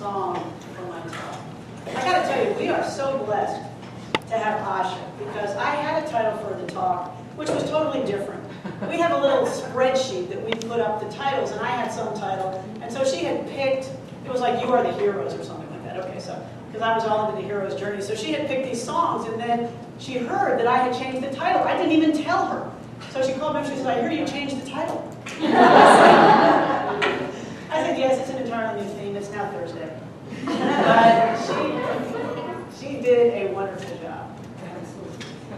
song for my talk. I got to tell you, we are so blessed to have Asha, because I had a title for the talk, which was totally different. We have a little spreadsheet that we put up the titles, and I had some title, and so she had picked, it was like You Are the Heroes or something like that. Okay, so, because I was all into the hero's journey. So she had picked these songs, and then she heard that I had changed the title. I didn't even tell her. So she called me up, she said, I hear you changed the title. I said, yes, it's an entirely new theme. It's now Thursday. But she did a wonderful job.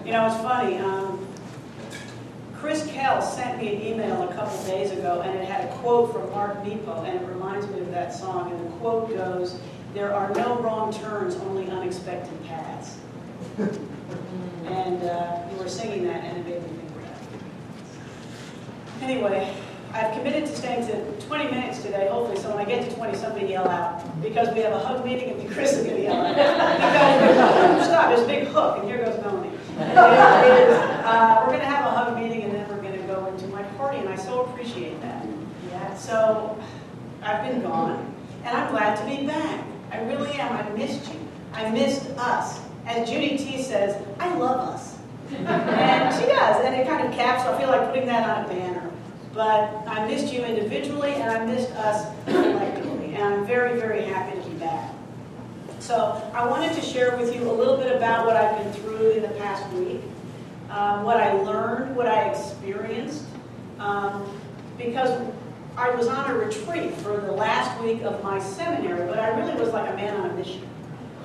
You know, it's funny. Chris Kell sent me an email a couple days ago, and it had a quote from Mark Nepo, and it reminds me of that song. And the quote goes, "There are no wrong turns, only unexpected paths." And you were singing that, and it made me think of that. Anyway, I've committed to staying to 20 minutes today, hopefully, so when I get to 20, somebody yell out, because we have a hug meeting, and Chris is going to yell out. Because, stop, there's a big hook, and here goes Melanie. We're going to have a hug meeting, and then we're going to go into my party, and I so appreciate that. Yeah. So, I've been gone, and I'm glad to be back. I really am. I missed you. I missed us. As Judy T says, I love us. And she does, and it kind of caps, I feel like putting that on a banner. But I missed you individually, and I missed us collectively. And I'm very, very happy to be back. So I wanted to share with you a little bit about what I've been through in the past week, what I learned, what I experienced, because I was on a retreat for the last week of my seminary, but I really was like a man on a mission,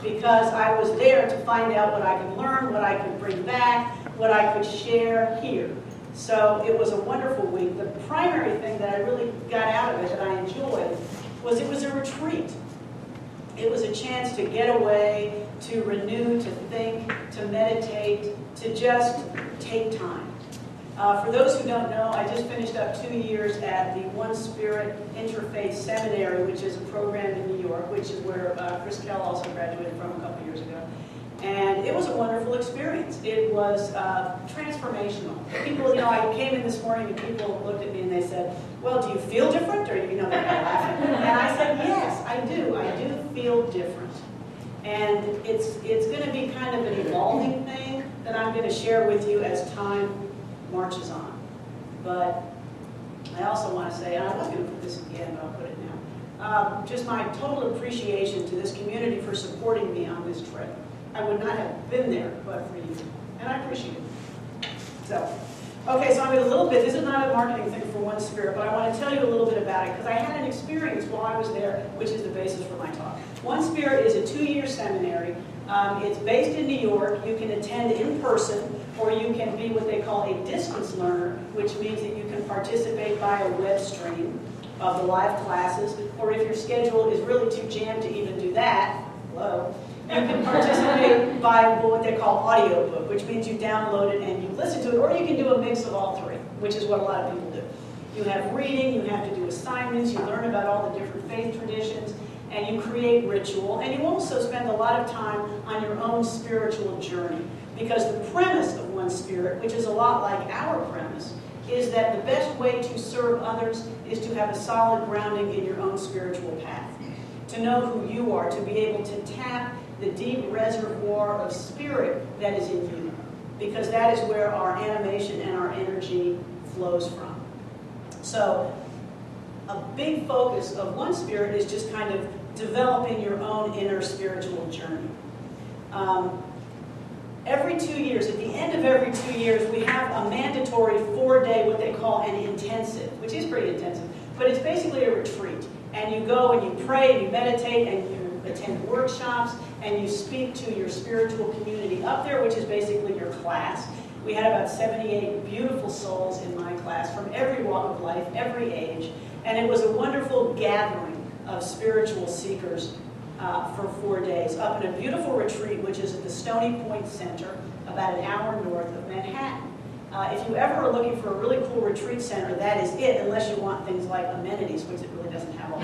because I was there to find out what I could learn, what I could bring back, what I could share here. So it was a wonderful week. The primary thing that I really got out of it, that I enjoyed, was it was a retreat. It was a chance to get away, to renew, to think, to meditate, to just take time. For those who don't know, I just finished up 2 years at the One Spirit Interfaith Seminary, which is a program in New York, which is where Chris Kell also graduated from a couple years ago. And it was a wonderful experience. It was transformational. People, you know, I came in this morning and people looked at me and they said, well, do you feel different? Or, you know, they're kind of laughing. And I said, yes, I do. I do feel different. And it's going to be kind of an evolving thing that I'm going to share with you as time marches on. But I also want to say, and I was going to put this at the end, but I'll put it now, just my total appreciation to this community for supporting me on this trip. I would not have been there but for you, and I appreciate it. So, okay, so I'm in a little bit, this is not a marketing thing for One Spirit, but I want to tell you a little bit about it, because I had an experience while I was there, which is the basis for my talk. One Spirit is a 2-year seminary. It's based in New York. You can attend in person, or you can be what they call a distance learner, which means that you can participate by a web stream of the live classes, or if your schedule is really too jammed to even do that, hello, you can participate by what they call audiobook, which means you download it and you listen to it, or you can do a mix of all three, which is what a lot of people do. You have reading, you have to do assignments, you learn about all the different faith traditions, and you create ritual, and you also spend a lot of time on your own spiritual journey, because the premise of One Spirit, which is a lot like our premise, is that the best way to serve others is to have a solid grounding in your own spiritual path, to know who you are, to be able to tap the deep reservoir of spirit that is in you, because that is where our animation and our energy flows from. So a big focus of One Spirit is just kind of developing your own inner spiritual journey. Every 2 years, at the end of every 2 years, we have a mandatory 4-day, what they call an intensive, which is pretty intensive, but it's basically a retreat. And you go and you pray and you meditate and you attend workshops and you speak to your spiritual community up there, which is basically your class. We had about 78 beautiful souls in my class from every walk of life, every age, and it was a wonderful gathering of spiritual seekers for 4 days up in a beautiful retreat, which is at the Stony Point Center, about an hour north of Manhattan. If you ever are looking for a really cool retreat center, that is it, unless you want things like amenities, which it really doesn't have all.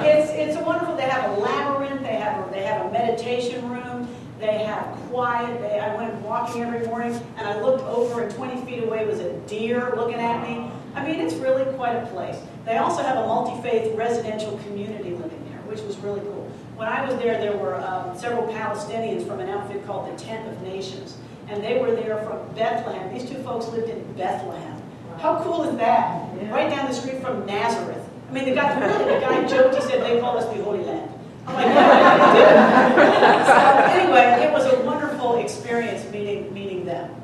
It's a wonderful, they have a labyrinth, they have a meditation room, they have quiet. I went walking every morning, and I looked over, and 20 feet away was a deer looking at me. I mean, it's really quite a place. They also have a multi-faith residential community living there, which was really cool. When I was there, there were several Palestinians from an outfit called the Tent of Nations, and they were there from Bethlehem. These two folks lived in Bethlehem. How cool is that? Yeah. Right down the street from Nazareth. I mean, the guy joked, he said they call us the Holy Land. I'm like, yeah, so anyway, it was a wonderful experience meeting them.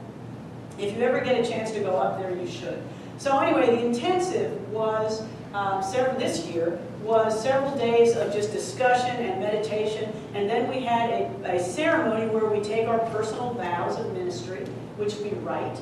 If you ever get a chance to go up there, you should. So anyway, the intensive was, this year, was several days of just discussion and meditation, and then we had a ceremony where we take our personal vows of ministry, which we write.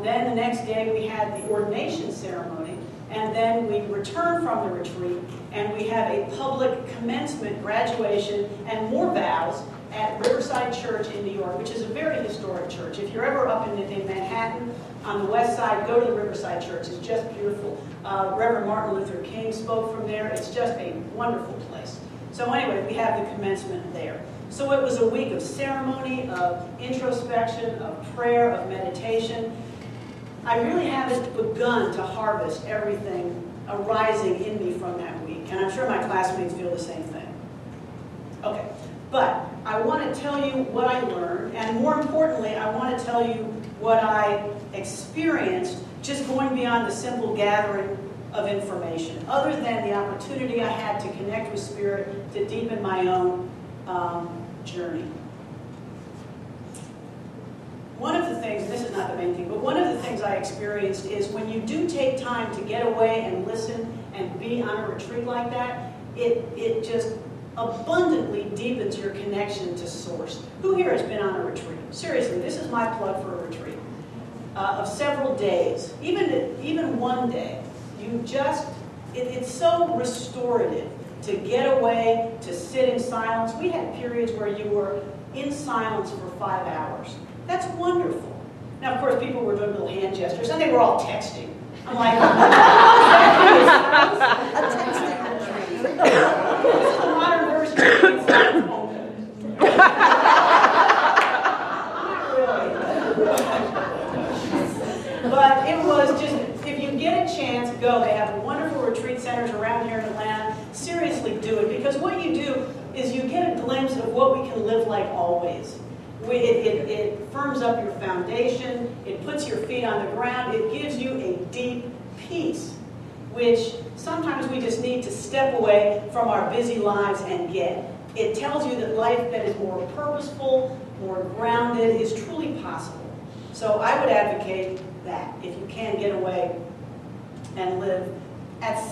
Then the next day we had the ordination ceremony, and then we return from the retreat, and we have a public commencement, graduation, and more vows at Riverside Church in New York, which is a very historic church. If you're ever up in Manhattan, on the west side, go to the Riverside Church. It's just beautiful. Reverend Martin Luther King spoke from there. It's just a wonderful place. So anyway, we have the commencement there. So it was a week of ceremony, of introspection, of prayer, of meditation. I really haven't begun to harvest everything arising in me from that week, and I'm sure my classmates feel the same thing. Okay, but I want to tell you what I learned, and more importantly, I want to tell you what I experienced just going beyond the simple gathering of information, other than the opportunity I had to connect with Spirit to deepen my own journey. One of the things, and this is not the main thing, but one of the things I experienced is when you do take time to get away and listen and be on a retreat like that, it just abundantly deepens your connection to Source. Who here has been on a retreat? Seriously, this is my plug for a retreat of several days, even one day. You just, it's so restorative to get away, to sit in silence. We had periods where you were in silence for 5 hours. That's wonderful. Now, of course, people were doing little hand gestures, and they were all texting. I'm like, a texting retreat. This is the modern version of being silent. Not really. But it was just, if you get a chance, go. They have wonderful retreat centers around here in Atlanta. Seriously, do it, because what you do is you get a glimpse of what we can live like always. It firms up your foundation, it puts your feet on the ground, it gives you a deep peace, which sometimes we just need to step away from our busy lives and get. It tells you that life that is more purposeful, more grounded, is truly possible. So I would advocate that, if you can get away and live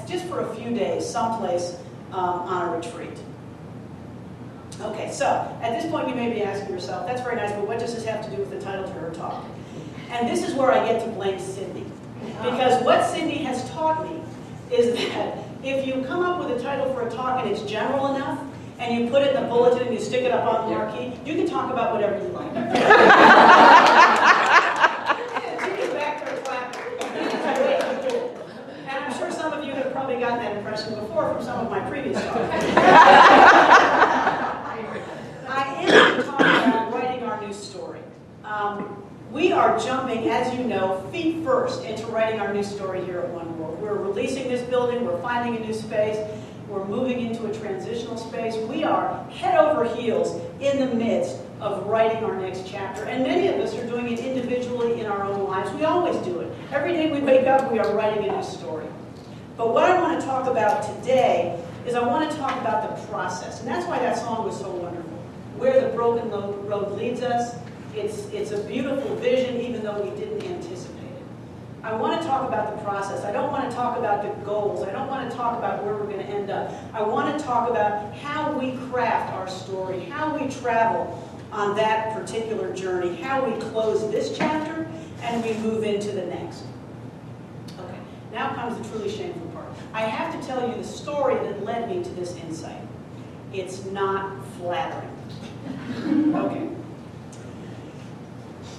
just for a few days, someplace on a retreat. Okay, so at this point you may be asking yourself, that's very nice, but what does this have to do with the title to her talk? And this is where I get to blame Cindy. Because what Cindy has taught me is that if you come up with a title for a talk and it's general enough, and you put it in the bulletin and you stick it up on the marquee, you can talk about whatever you like. And I'm sure some of you have probably gotten that impression before from some of my previous talks. I am talking about writing our new story. We are jumping, as you know, feet first into writing our new story here at One World. We're releasing this building, we're finding a new space, we're moving into a transitional space. We are head over heels in the midst of writing our next chapter. And many of us are doing it individually in our own lives. We always do it. Every day we wake up, we are writing a new story. But what I want to talk about today is I want to talk about the process. And that's why that song was so wonderful. Where the broken road leads us, it's a beautiful vision, even though we didn't anticipate it. I want to talk about the process. I don't want to talk about the goals. I don't want to talk about where we're going to end up. I want to talk about how we craft our story, how we travel on that particular journey, how we close this chapter, and we move into the next. Okay, now comes the truly shameful part. I have to tell you the story that led me to this insight. It's not flattering. Okay.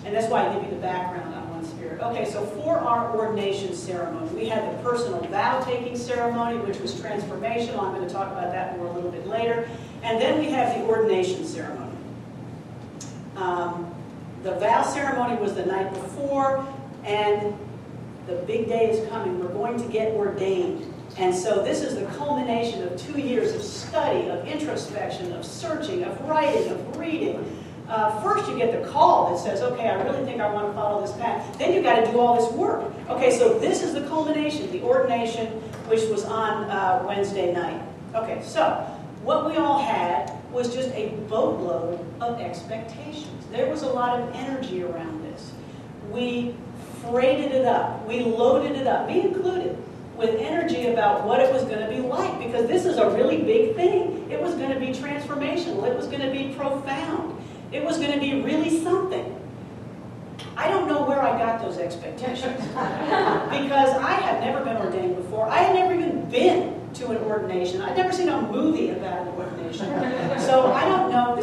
And that's why I give you the background on One Spirit. Okay, so for our ordination ceremony, we had the personal vow-taking ceremony, which was transformational. I'm going to talk about that more a little bit later. And then we have the ordination ceremony. The vow ceremony was the night before, and The big day is coming. We're going to get ordained. And so this is the culmination of 2 years of study, of introspection, of searching, of writing, of reading. First you get the call that says, okay, I really think I want to follow this path. Then you've got to do all this work. Okay, so this is the culmination, the ordination, which was on Wednesday night. Okay, so what we all had was just a boatload of expectations. There was a lot of energy around this. We freighted it up. We loaded it up, me included, with energy about what it was going to be like, because this is a really big thing. It was going to be transformational. It was going to be profound. It was going to be really something. I don't know where I got those expectations, because I had never been ordained before. I had never even been to an ordination. I'd never seen a movie about an ordination. So I don't know.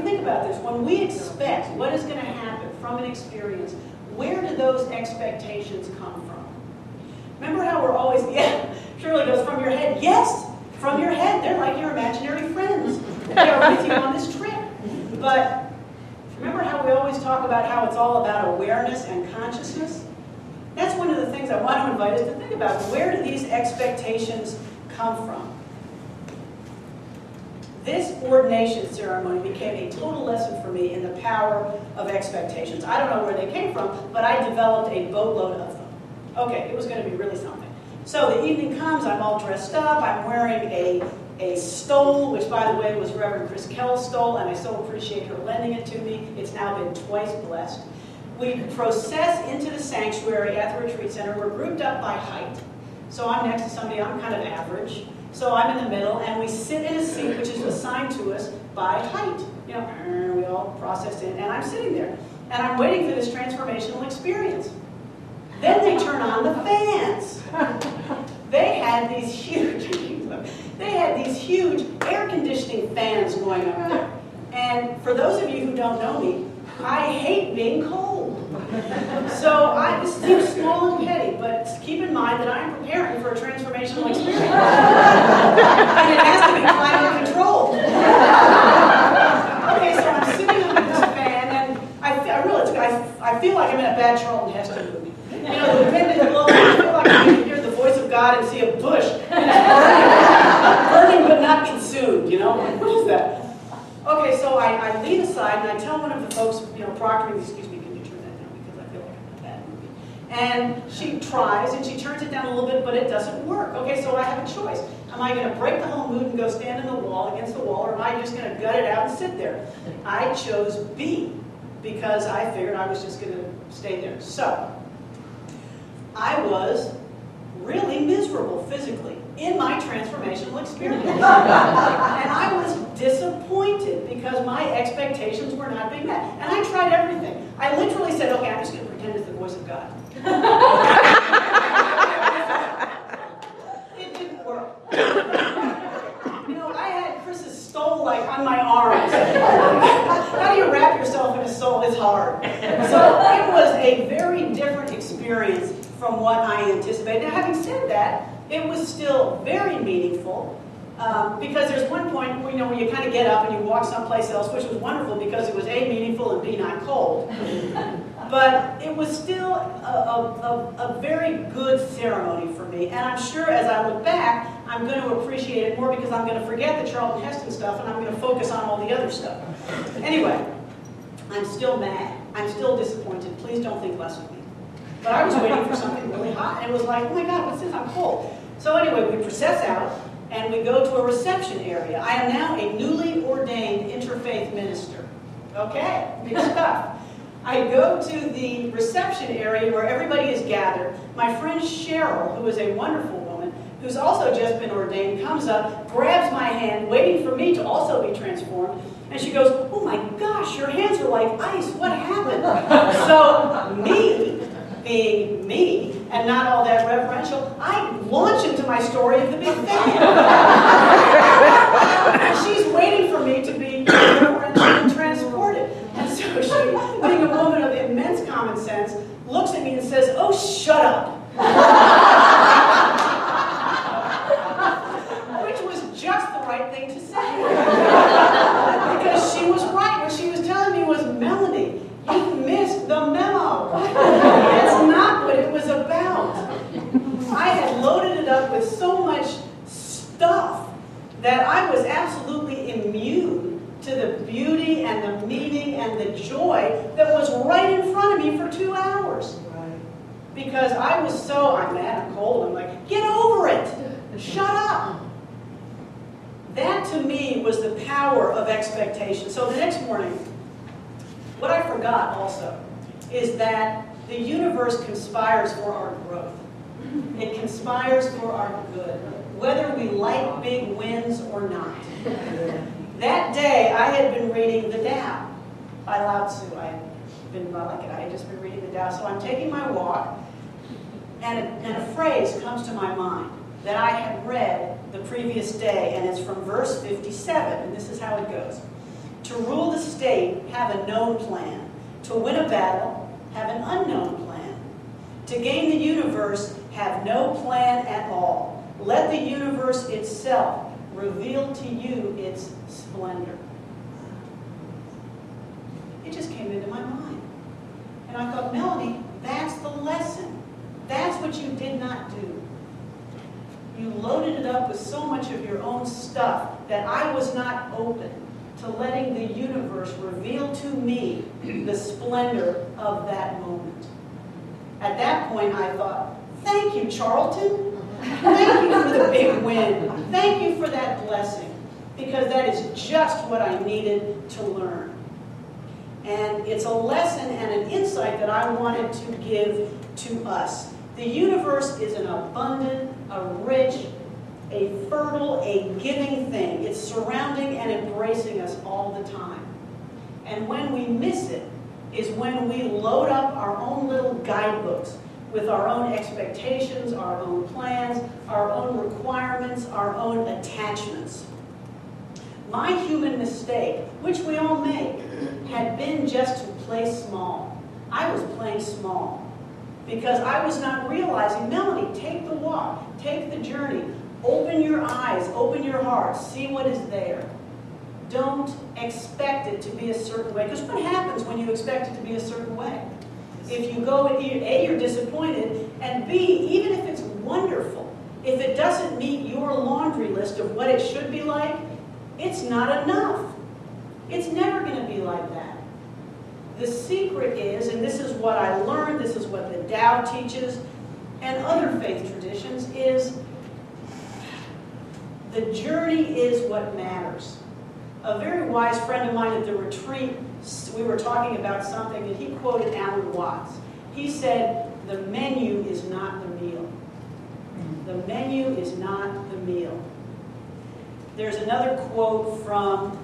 Think about this. When we expect what is going to happen from an experience, where do those expectations come from? Remember how we're always, Shirley goes, from your head. Yes, from your head. They're like your imaginary friends. They are with you on this trip. But remember how we always talk about how it's all about awareness and consciousness? That's one of the things I want to invite us to think about. Where do these expectations come from? This ordination ceremony became a total lesson for me in the power of expectations. I don't know where they came from, but I developed a boatload of them. Okay, it was going to be really something. So the evening comes, I'm all dressed up, I'm wearing a stole, which by the way was Reverend Chris Kell's stole, and I so appreciate her lending it to me. It's now been twice blessed. We process into the sanctuary at the retreat center. We're grouped up by height. So I'm next to somebody, I'm kind of average. So I'm in the middle, and we sit in a seat which is assigned to us by height. You know, we all process in, and I'm sitting there. And I'm waiting for this transformational experience. Then they turn on the fans. They had these huge air conditioning fans going up there. And for those of you who don't know me, I hate being cold. So this seems small and petty, but keep in mind that I am preparing for a transformational experience. And it has to be climate controlled. Okay, so I'm sitting under this fan, and I feel like I'm in a bad Charlton Heston movie. You know, the wind is blowing, I feel like I can hear the voice of God and see a bush. Burning but not consumed, you know? What is that? Okay, so I lean aside and I tell one of the folks, proctoring, excuse me, can you turn that down because I feel like I'm in a bad movie. And she tries and she turns it down a little bit, but it doesn't work. Okay, so I have a choice. Am I going to break the whole mood and go stand in the wall, against the wall, or am I just going to gut it out and sit there? I chose B because I figured I was just going to stay there. So I was really miserable physically in my transformational experience. And I was disappointed because my expectations were not being met. And I tried everything. I literally said, okay, I'm just going to pretend it's the voice of God. It didn't work. I had Chris's stole on my arms. How do you wrap yourself in a stole? It's hard. So it was a very different experience from what I anticipated. Now, having said that, it was still very meaningful because there's one point where you kind of get up and you walk someplace else, which was wonderful because it was A, meaningful, and B, not cold. But it was still a very good ceremony for me. And I'm sure as I look back, I'm going to appreciate it more because I'm going to forget the Charlton Heston stuff and I'm going to focus on all the other stuff. Anyway, I'm still mad. I'm still disappointed. Please don't think less of me. But I was waiting for something really hot, and it was like, oh my God, what's this? I'm cold. So anyway, we process out, and we go to a reception area. I am now a newly ordained interfaith minister. Okay, big stuff. I go to the reception area where everybody is gathered. My friend Cheryl, who is a wonderful woman, who's also just been ordained, comes up, grabs my hand, waiting for me to also be transformed, and she goes, oh my gosh, your hands are like ice. What happened? So me, being me, and not all that reverential, I launch into my story of the big fan. And she's waiting for me to be reverential and transported. And so she, being a woman of immense common sense, looks at me and says, oh, shut up. Which was just the right thing to say. Because she was right. What she was telling me was, Melanie, you missed the memo. That's not what it was about. I was absolutely immune to the beauty and the meaning and the joy that was right in front of me for 2 hours. Right. Because I was so, I'm mad, I'm cold, I'm like, get over it! Shut up! That to me was the power of expectation. So the next morning, what I forgot also is that the universe conspires for our growth. It conspires for our good, whether we like big wins or not. That day, I had been reading the Tao by Lao Tzu. I had just been reading the Tao. So I'm taking my walk, and a phrase comes to my mind that I had read the previous day, and it's from verse 57, and this is how it goes. To rule the state, have a known plan. To win a battle, have an unknown plan. To gain the universe, have no plan at all. Let the universe itself reveal to you its splendor. It just came into my mind. And I thought, Melanie, that's the lesson. That's what you did not do. You loaded it up with so much of your own stuff that I was not open to letting the universe reveal to me the splendor of that moment. At that point, I thought, thank you, Charlton. Thank you for the big win. Thank you for that blessing, because that is just what I needed to learn. And it's a lesson and an insight that I wanted to give to us. The universe is an abundant, a rich, a fertile, a giving thing. It's surrounding and embracing us all the time. And when we miss it is when we load up our own little guidebooks with our own expectations, our own plans, our own requirements, our own attachments. My human mistake, which we all make, had been just to play small. I was playing small because I was not realizing, Melanie, take the walk, take the journey, open your eyes, open your heart, see what is there. Don't expect it to be a certain way, because what happens when you expect it to be a certain way? If you go, A, you're disappointed, and B, even if it's wonderful, if it doesn't meet your laundry list of what it should be like, it's not enough. It's never going to be like that. The secret is, and this is what I learned, this is what the Tao teaches, and other faith traditions, is the journey is what matters. A very wise friend of mine at the retreat, we were talking about something, and he quoted Alan Watts. He said, the menu is not the meal. The menu is not the meal. There's another quote from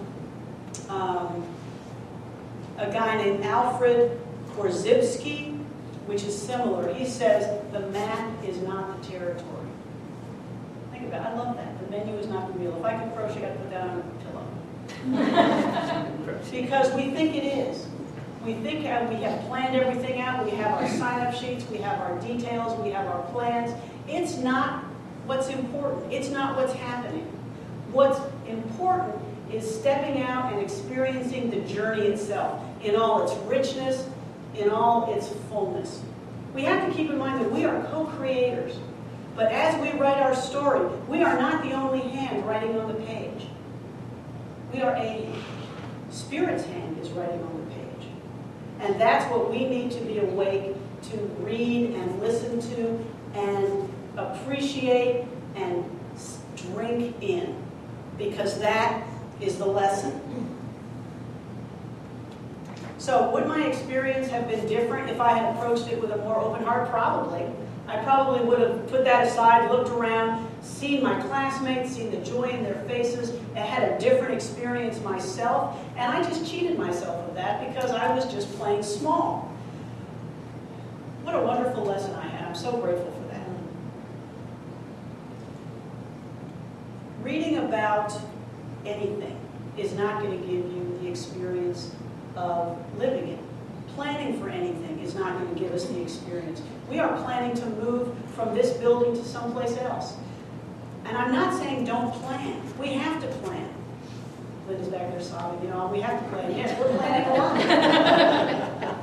a guy named Alfred Korzybski, which is similar. He says, the map is not the territory. Think about it. I love that. The menu is not the meal. If I could crochet, I'd put that on a pillow. Because we think it is. We think we have planned everything out. We have our sign-up sheets. We have our details. We have our plans. It's not what's important. It's not what's happening. What's important is stepping out and experiencing the journey itself in all its richness, in all its fullness. We have to keep in mind that we are co-creators. But as we write our story, we are not the only hand writing on the page. We are a hand. Spirit's hand is writing on the page. And that's what we need to be awake to read and listen to and appreciate and drink in. Because that is the lesson. So would my experience have been different if I had approached it with a more open heart? Probably. I probably would have put that aside, looked around, seen my classmates, seen the joy in their faces, and had a different experience myself. And I just cheated myself of that because I was just playing small. What a wonderful lesson I had. I'm so grateful for that. Reading about anything is not going to give you the experience of living it. Planning for anything is not going to give us the experience. We are planning to move from this building to someplace else. And I'm not saying don't plan. We have to plan. Linda's back there sobbing, we have to plan. Yes, we're planning a lot.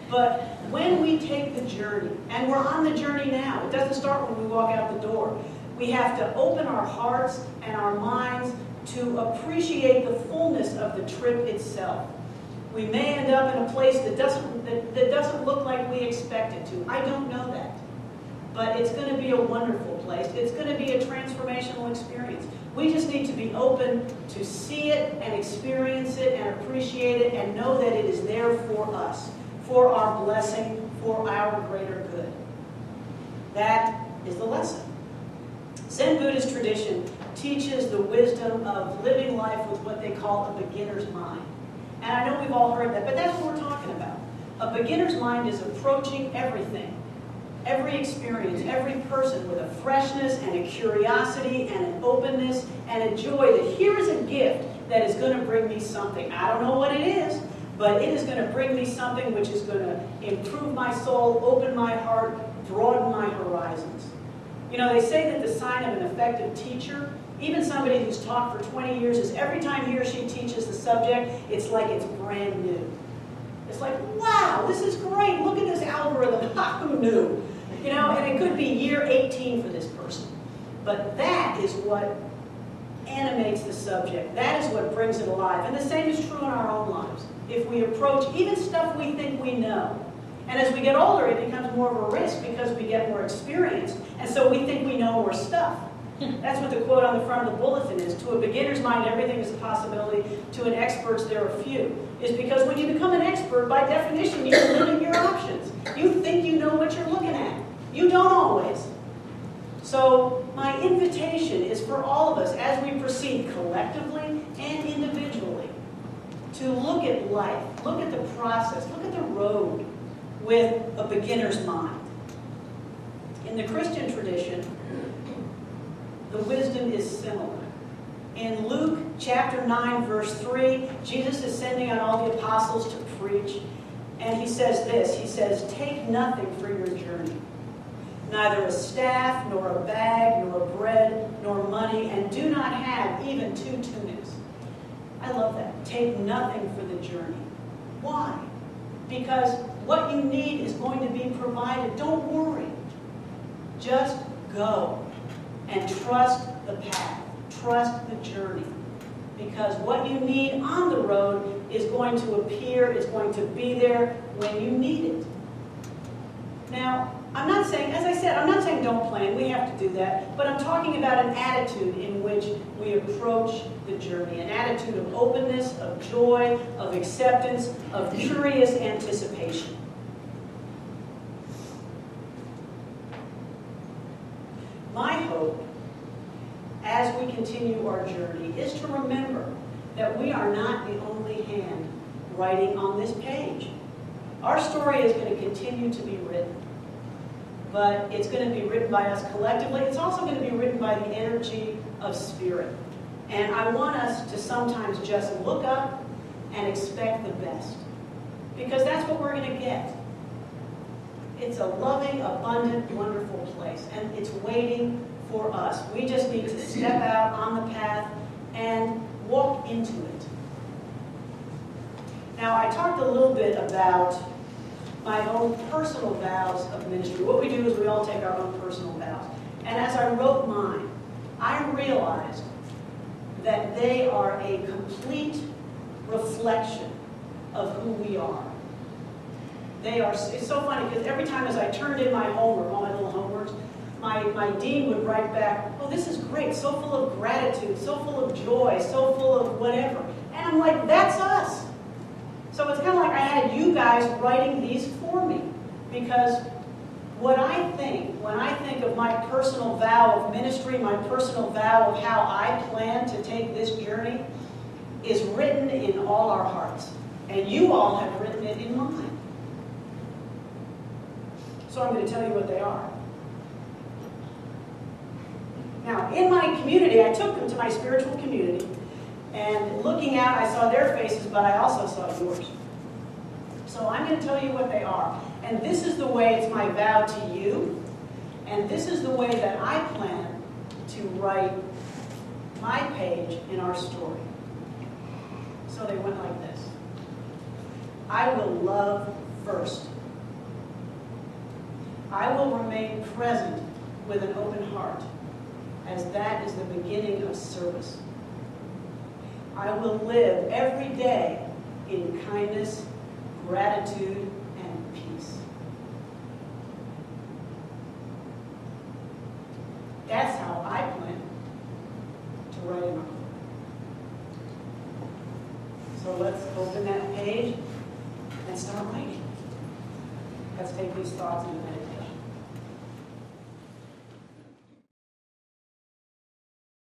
But when we take the journey, and we're on the journey now, it doesn't start when we walk out the door. We have to open our hearts and our minds to appreciate the fullness of the trip itself. We may end up in a place that doesn't look like we expect it to. I don't know that. But it's going to be a wonderful place. It's going to be a transformational experience. We just need to be open to see it and experience it and appreciate it and know that it is there for us, for our blessing, for our greater good. That is the lesson. Zen Buddhist tradition teaches the wisdom of living life with what they call a beginner's mind. And I know we've all heard that, but that's what we're talking about. A beginner's mind is approaching everything, every experience, every person with a freshness and a curiosity and an openness and a joy that here is a gift that is going to bring me something. I don't know what it is, but it is going to bring me something which is going to improve my soul, open my heart, broaden my horizons. You know, they say that the sign of an effective teacher, even somebody who's taught for 20 years, is every time he or she teaches the subject, it's like it's brand new. It's like, wow, this is great. Look at this algorithm. Who knew? You know, and it could be year 18 for this person. But that is what animates the subject. That is what brings it alive. And the same is true in our own lives. If we approach even stuff we think we know, and as we get older, it becomes more of a risk because we get more experience, and so we think we know more stuff. That's what the quote on the front of the bulletin is. To a beginner's mind, everything is a possibility. To an expert's, there are few. Is because when you become an expert, by definition, you limit your options. You think you know what you're looking at. You don't always. So my invitation is for all of us, as we proceed collectively and individually, to look at life, look at the process, look at the road with a beginner's mind. In the Christian tradition, the wisdom is similar. In Luke chapter 9, verse 3, Jesus is sending out all the apostles to preach, and he says this, he says, "Take nothing for your journey, neither a staff, nor a bag, nor bread, nor money, and do not have even 2 tunics." I love that. Take nothing for the journey. Why? Because what you need is going to be provided. Don't worry. Just go and trust the path. Trust the journey. Because what you need on the road is going to appear, is going to be there when you need it. Now, I'm not saying, as I said, I'm not saying don't plan. We have to do that. But I'm talking about an attitude in which we approach the journey. An attitude of openness, of joy, of acceptance, of curious anticipation. My hope, as we continue our journey, is to remember that we are not the only hand writing on this page. Our story is going to continue to be written, but it's going to be written by us collectively. It's also going to be written by the energy of spirit. And I want us to sometimes just look up and expect the best, because that's what we're going to get. It's a loving, abundant, wonderful place, and it's waiting for us. We just need to step out on the path and walk into it. Now, I talked a little bit about my own personal vows of ministry. What we do is we all take our own personal vows. And as I wrote mine, I realized that they are a complete reflection of who we are. It's so funny because every time as I turned in my homework, all my little homeworks, my dean would write back, "Oh, this is great, so full of gratitude, so full of joy, so full of whatever." And I'm like, that's us. So it's kind of like I had you guys writing these for me, because what I think, when I think of my personal vow of ministry, my personal vow of how I plan to take this journey, is written in all our hearts. And you all have written it in mine. So I'm going to tell you what they are. Now, in my community, I took them to my spiritual community, and looking out, I saw their faces, but I also saw yours. So I'm going to tell you what they are. And this is the way it's my vow to you, and this is the way that I plan to write my page in our story. So they went like this. I will love first. I will remain present with an open heart, as that is the beginning of service. I will live every day in kindness, gratitude, and peace. That's how I plan to write in my book. So let's open that page and start writing. Let's take these thoughts into meditation.